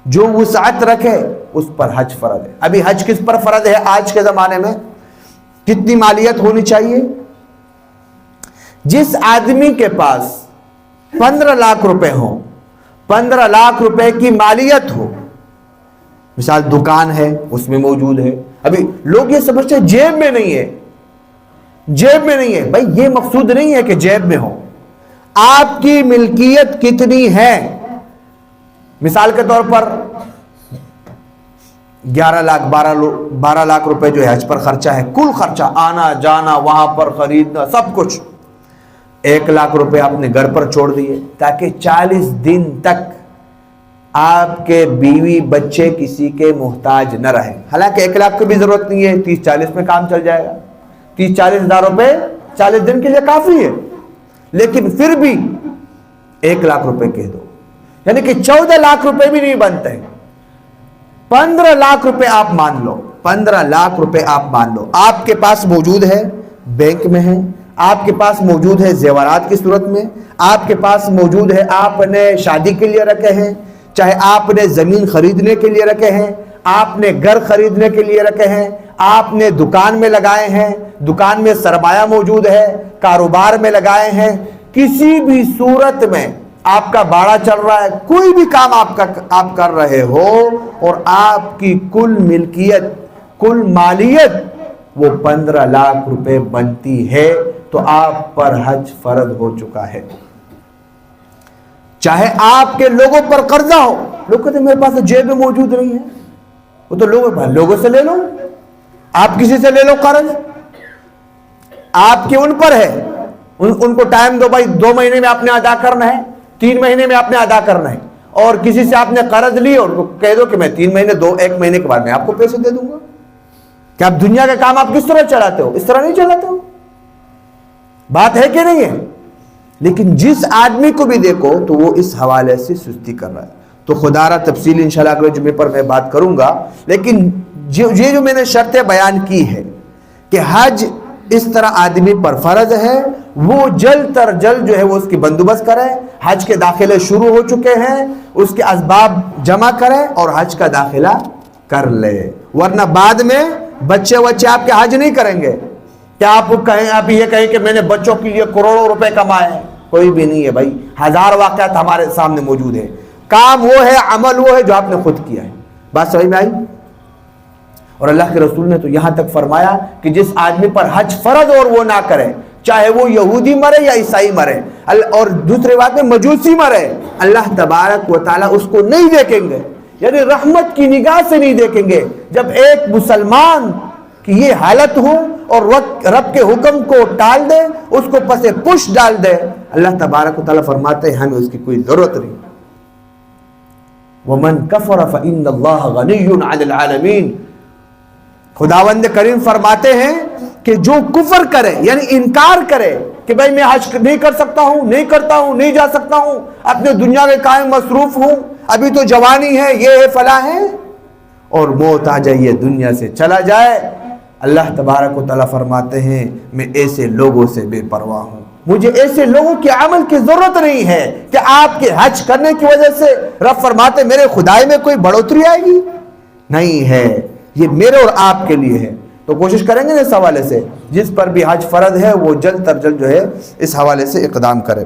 جو وسعت رکھے اس پر حج فرض ہے۔ ابھی حج کس پر فرض ہے آج کے زمانے میں؟ کتنی مالیت ہونی چاہیے؟ جس آدمی کے پاس 15 لاکھ روپے ہو، 15 لاکھ روپے کی مالیت ہو، مثال دکان ہے اس میں موجود ہے۔ ابھی لوگ یہ سمجھتے ہیں جیب میں نہیں ہے، جیب میں نہیں ہے۔ بھائی یہ مقصود نہیں ہے کہ جیب میں ہو، آپ کی ملکیت کتنی ہے۔ مثال کے طور پر 11 لاکھ 12 لاکھ روپے جو ہے حج پر خرچہ ہے، کل خرچہ آنا جانا وہاں پر خریدنا سب کچھ، 1 لاکھ روپے آپ نے گھر پر چھوڑ دیے تاکہ 40 دن تک آپ کے بیوی بچے کسی کے محتاج نہ رہے۔ حالانکہ 1 لاکھ کی بھی ضرورت نہیں ہے، 30-40 میں کام چل جائے گا، 30-40 ہزار روپے 40 دن کے لیے کافی ہے، لیکن پھر بھی 1 لاکھ روپے کہہ دو، یعنی کہ 14 لاکھ روپے بھی نہیں بنتے۔ 15 لاکھ روپے آپ مان لو، 15 لاکھ روپے آپ مان لو، آپ کے پاس موجود ہے، بینک میں ہے، آپ کے پاس موجود ہے زیورات کی صورت میں، آپ کے پاس موجود ہے، آپ نے شادی کے لیے رکھے ہیں، چاہے آپ نے زمین خریدنے کے لیے رکھے ہیں، آپ نے گھر خریدنے کے لیے رکھے ہیں، آپ نے دکان میں لگائے ہیں، دکان میں سرمایہ موجود ہے، کاروبار میں لگائے ہیں، کسی بھی صورت میں آپ کا باڑا چل رہا ہے، کوئی بھی کام آپ کر رہے ہو اور آپ کی کل ملکیت، کل مالیت وہ 15 لاکھ روپے بنتی ہے تو آپ پر حج فرض ہو چکا ہے۔ چاہے آپ کے لوگوں پر قرضہ ہو، لوگ کہتے ہیں میرے پاس جیب میں موجود نہیں ہے، وہ تو لوگوں سے لے لو، آپ کسی سے لے لو قرض، آپ کے ان پر ہے، ان کو ٹائم دو، بھائی 2 مہینے میں آپ نے ادا کرنا ہے، 3 مہینے میں آپ نے ادا کرنا ہے، اور کسی سے آپ نے قرض لی اور کہہ دو کہ میں 3 مہینے 1 مہینے کے بعد میں آپ کو پیسے دے دوں گا۔ کہ آپ دنیا کے کام آپ کس طرح چلاتے ہو؟ اس طرح نہیں چلاتے ہو، بات ہے کہ نہیں ہے؟ لیکن جس آدمی کو بھی دیکھو تو وہ اس حوالے سے سستی کر رہا ہے۔ تو خدا را تفصیل انشاءاللہ اگلے جمعے پر میں بات کروں گا، لیکن یہ جو میں نے شرطیں بیان کی ہے کہ حج اس طرح آدمی پر فرض ہے، وہ جلد تر جلد جو ہے وہ اس کی بندوبست کرے، حج کے داخلے شروع ہو چکے ہیں، اس کے اسباب جمع کرے اور حج کا داخلہ کر لے، ورنہ بعد میں بچے آپ کے حج نہیں کریں گے۔ کیا آپ یہ کہیں کہ میں نے بچوں کے لیے کروڑوں روپے کمائے ہیں؟ کوئی بھی نہیں ہے بھائی، 1000 واقعات ہمارے سامنے موجود ہیں۔ کام وہ ہے، عمل وہ ہے جو آپ نے خود کیا ہے۔ بات سمجھ میں آئی؟ اور اللہ کے رسول نے تو یہاں تک فرمایا کہ جس آدمی پر حج فرض اور وہ نہ کرے، چاہے وہ یہودی مرے یا عیسائی مرے، اور دوسری بات میں مجوسی مرے، اللہ تبارک و تعالیٰ اس کو نہیں دیکھیں گے، یعنی رحمت کی نگاہ سے نہیں دیکھیں گے۔ جب ایک مسلمان کی یہ حالت ہو اور رب کے حکم کو ٹال دے، اس کو پس پش ڈال دے، اللہ تبارک و تعالیٰ فرماتے ہیں ہمیں اس کی کوئی ضرورت نہیں۔ وَمَن كَفَرَ فَإِنَّ اللَّهَ غَنِيٌّ عَنِ الْعَالَمِينَ، خداوند کریم فرماتے ہیں کہ جو کفر کرے یعنی انکار کرے کہ بھائی میں حج نہیں کر سکتا ہوں، نہیں کرتا ہوں، نہیں جا سکتا ہوں، اپنے دنیا کے کام مصروف ہوں، ابھی تو جوانی ہے، یہ ہے فلاں ہے، اور موت آ جائے دنیا سے چلا جائے، اللہ تبارک و تعالیٰ فرماتے ہیں میں ایسے لوگوں سے بے پرواہ ہوں، مجھے ایسے لوگوں کے عمل کی ضرورت نہیں ہے کہ آپ کے حج کرنے کی وجہ سے رب فرماتے میرے خدائی میں کوئی بڑھوتری آئے گی، نہیں ہے، یہ میرے اور آپ کے لیے ہے۔ تو کوشش کریں گے اس حوالے سے جس پر بھی حج فرض ہے وہ جلد تر جلد جو ہے اس حوالے سے اقدام کرے۔